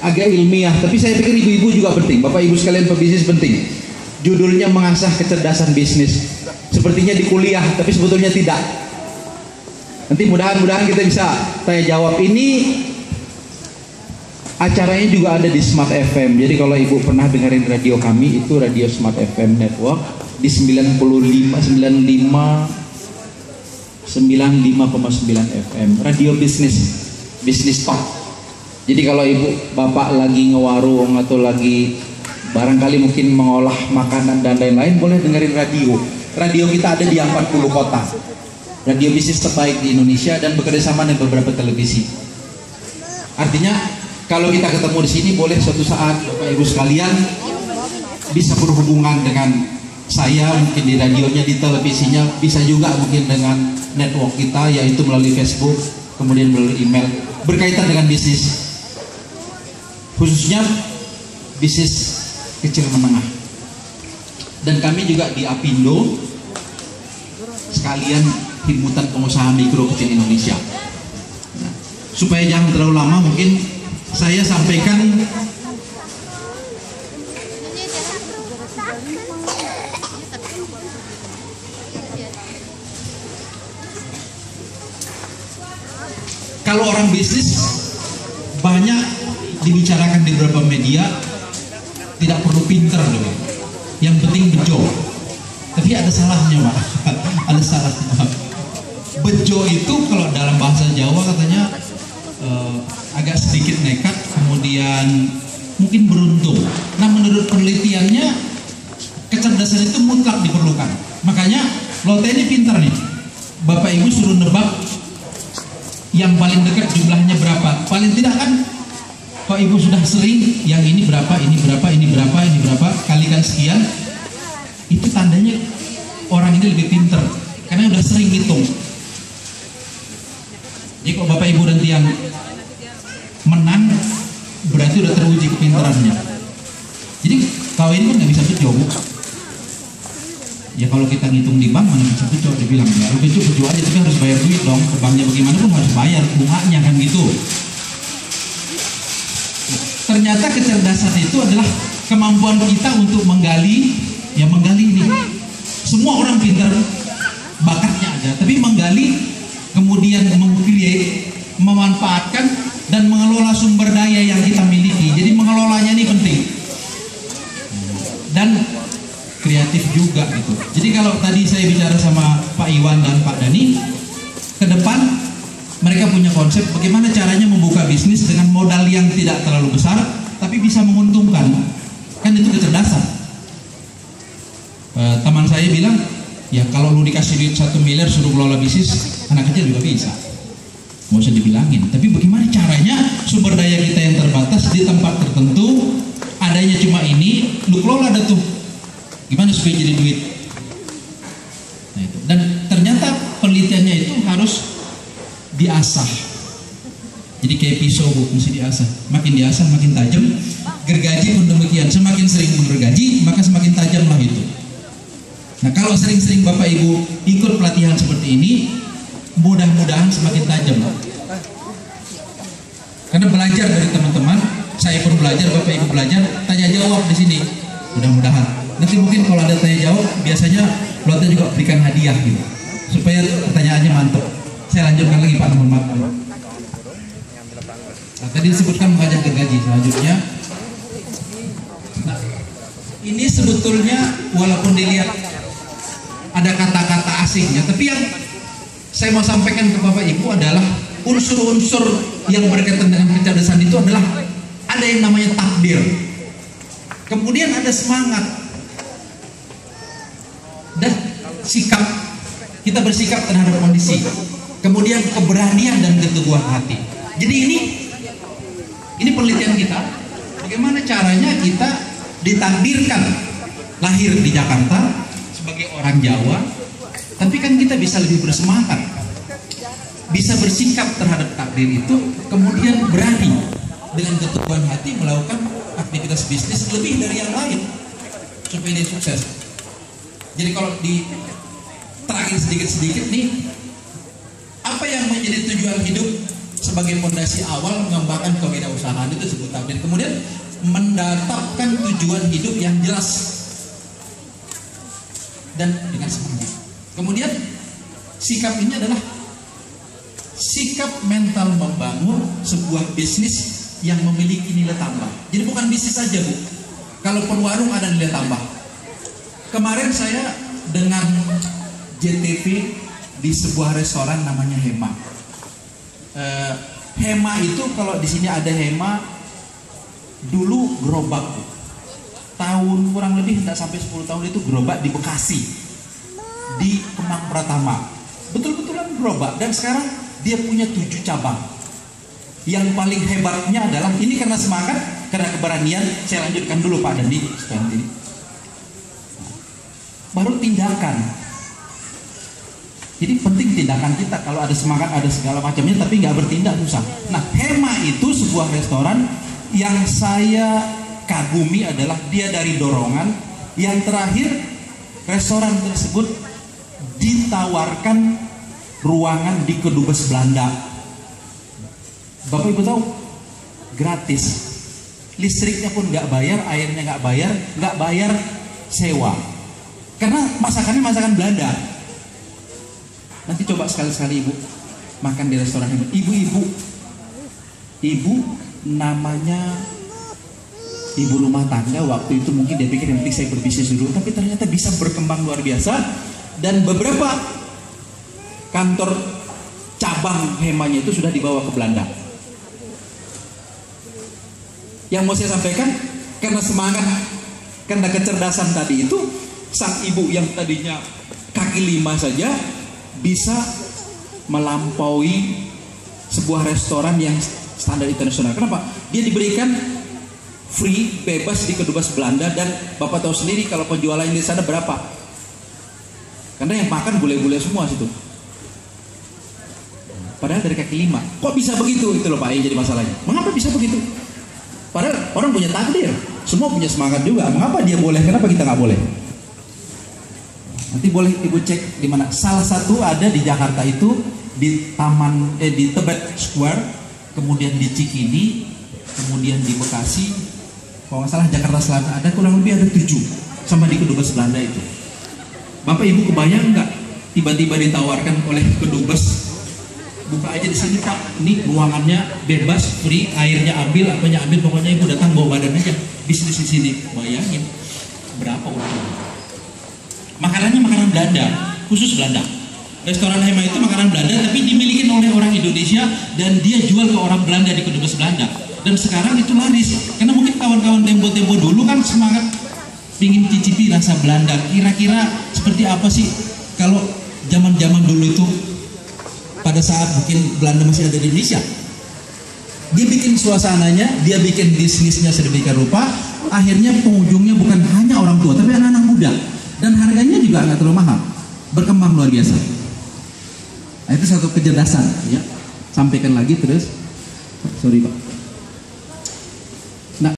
agak ilmiah, tapi saya pikir ibu-ibu juga penting, bapak ibu sekalian pebisnis penting. Judulnya mengasah kecerdasan bisnis. Sepertinya di kuliah, tapi sebetulnya tidak. Nanti mudah-mudahan kita bisa tanya jawab. Ini acaranya juga ada di Smart FM. Jadi kalau ibu pernah dengerin radio kami, itu radio Smart FM Network di 95,9 FM. Radio bisnis talk. Jadi kalau ibu bapak lagi ngewarung atau lagi barangkali mungkin mengolah makanan dan lain-lain, boleh dengerin radio. Radio kita ada di 40 kota. Radio bisnis terbaik di Indonesia dan bekerja sama dengan beberapa televisi. Artinya kalau kita ketemu di sini, boleh suatu saat bapak ibu sekalian bisa berhubungan dengan saya, mungkin di radionya, di televisinya, bisa juga mungkin dengan network kita, yaitu melalui Facebook, kemudian melalui email, berkaitan dengan bisnis, khususnya bisnis kecil menengah. Dan kami juga di Apindo sekalian himpunan pengusaha mikro kecil Indonesia. Nah, supaya jangan terlalu lama, mungkin saya sampaikan kalau orang bisnis banyak dibicarakan di beberapa media, tidak perlu pinter loh, yang penting bejo. Tapi ada salahnya Pak, ada salahnya. Bejo itu kalau dalam bahasa Jawa katanya agak sedikit nekat, kemudian mungkin beruntung. Nah, menurut penelitiannya kecerdasan itu mutlak diperlukan. Makanya Lotte ini pintar nih, bapak ibu suruh nebak yang paling dekat jumlahnya berapa. Paling tidak kan kalau ibu sudah sering, yang ini berapa, ini berapa, ini berapa, ini berapa, kalikan sekian, itu tandanya orang ini lebih pinter karena udah sering hitung. Jadi kalau bapak ibu nanti yang menang, berarti udah teruji kepintarannya. Jadi kawin kan nggak bisa bejo, Bu. Ya kalau kita ngitung di bank mana bisa bejo, dibilang ya bejo aja, tapi harus bayar duit dong ke banknya, bagaimana pun harus bayar bunganya kan gitu. Ternyata kecerdasan itu adalah kemampuan kita untuk menggali ini. Semua orang pintar, bakatnya ada, tapi menggali, kemudian memilih, memanfaatkan dan mengelola sumber daya yang kita miliki. Jadi mengelolanya ini penting dan kreatif juga gitu. Jadi kalau tadi saya bicara sama Pak Iwan dan Pak Dani, ke depan mereka punya konsep bagaimana caranya membuka bisnis dengan modal yang tidak terlalu besar tapi bisa menguntungkan. Kan itu kecerdasan. Teman saya bilang, ya kalau lu dikasih duit 1 miliar suruh kelola bisnis, anak kecil juga bisa, nggak usah dibilangin. Tapi bagaimana caranya sumber daya kita yang terbatas di tempat tertentu, adanya cuma ini, lu kelola dah tuh, gimana supaya jadi duit. Nah, itu. Dan ternyata penelitiannya itu harus diasah. Jadi kayak pisau, Bu, mesti diasah. Makin diasah makin tajam. Gergaji pun demikian, semakin sering menggergaji maka semakin tajamlah itu. Nah, kalau sering-sering bapak ibu ikut pelatihan seperti ini, mudah-mudahan semakin tajam. Karena belajar dari teman-teman, saya pun belajar, bapak ibu belajar, tanya jawab di sini. Mudah-mudahan nanti mungkin kalau ada tanya jawab, biasanya Lotte juga berikan hadiah gitu, supaya pertanyaannya mantap. Saya lanjutkan lagi Pak, mohon maaf. Nah, tadi disebutkan mengajak gergaji. Selanjutnya, nah, ini sebetulnya walaupun dilihat ada kata-kata asingnya, tapi yang saya mau sampaikan ke Bapak Ibu adalah unsur-unsur yang berkaitan dengan kecerdasan itu adalah ada yang namanya takdir, kemudian ada semangat dan sikap, kita bersikap terhadap kondisi, kemudian keberanian dan keteguhan hati. Jadi ini penelitian kita, bagaimana caranya kita ditakdirkan lahir di Jakarta sebagai orang Jawa, tapi kan kita bisa lebih bersemangat, bisa bersikap terhadap takdir itu, kemudian berani dengan keteguhan hati melakukan aktivitas bisnis lebih dari yang lain supaya dia sukses. Jadi kalau di terakhir sedikit-sedikit nih, apa yang menjadi tujuan hidup sebagai fondasi awal mengembangkan kewirausahaan mendapatkan tujuan hidup yang jelas dan dengan semangat. Kemudian sikap ini adalah sikap mental membangun sebuah bisnis yang memiliki nilai tambah. Jadi bukan bisnis saja, Bu. Kalaupun warung ada nilai tambah. Kemarin saya dengan JTV di sebuah restoran namanya Hema. Hema itu kalau di sini ada Hema, dulu gerobak, Bu. Tahun kurang lebih tidak sampai 10 tahun itu gerobak di Bekasi, di Kemang Pratama. Betul-betulan gerobak, dan sekarang dia punya 7 cabang. Yang paling hebatnya adalah ini karena semangat, karena keberanian. Saya lanjutkan dulu Pak Dandi sekarang ini. Baru tindakan. Jadi penting tindakan kita. Kalau ada semangat, ada segala macamnya, tapi nggak bertindak susah. Nah, Hema itu sebuah restoran yang saya kagumi adalah dia dari dorongan. Yang terakhir, restoran tersebut ditawarkan ruangan di Kedubes Belanda. Bapak Ibu tahu, gratis. Listriknya pun nggak bayar, airnya nggak bayar sewa. Karena masakannya masakan Belanda. Nanti coba sekali-sekali Ibu makan di restoran ini. Ibu namanya ibu rumah tangga, waktu itu mungkin dia pikir yang penting saya berbisnis dulu, tapi ternyata bisa berkembang luar biasa. Dan beberapa kantor cabang Hemanya itu sudah dibawa ke Belanda. Yang mau saya sampaikan, karena semangat, karena kecerdasan tadi itu, sang ibu yang tadinya kaki 5 saja bisa melampaui sebuah restoran yang standar internasional. Kenapa? Dia diberikan free, bebas di Kedubes Belanda, dan Bapak tahu sendiri kalau penjualannya di sana berapa. Karena yang makan bule-bule semua situ. Padahal dari kaki 5. Kok bisa begitu? Itu loh Pak yang jadi masalahnya. Mengapa bisa begitu? Padahal orang punya takdir, semua punya semangat juga. Mengapa dia boleh? Kenapa kita nggak boleh? Nanti boleh Ibu cek di mana. Salah satu ada di Jakarta itu di Taman di Tebet Square, kemudian di Cikini, kemudian di Bekasi. Kalau nggak salah Jakarta Selatan ada, kurang lebih ada 7 sama di Kedubes Belanda itu. Bapak Ibu kebayang nggak tiba-tiba ditawarkan oleh Kedubes, buka aja di sini Pak, ini ruangannya bebas, free, airnya ambil, apanya ambil, pokoknya Ibu datang bawa badan aja, bisnis di sini. Bayangin berapa uangnya. Makanannya makanan Belanda, khusus Belanda. Restoran Hema itu makanan Belanda, tapi dimiliki oleh orang Indonesia dan dia jual ke orang Belanda di Kedubes Belanda. Dan sekarang itu laris, karena mungkin kawan-kawan tempo-tempo dulu kan semangat ingin cicipi rasa Belanda. Kira-kira seperti apa sih kalau zaman-zaman dulu itu, pada saat mungkin Belanda masih ada di Indonesia? Dia bikin suasananya, dia bikin bisnisnya sedemikian rupa, akhirnya pengunjungnya bukan hanya orang tua, tapi anak-anak muda. Dan harganya juga nggak terlalu mahal, berkembang luar biasa. Nah, itu satu kecerdasan, ya. Sampaikan lagi terus. Sorry Pak.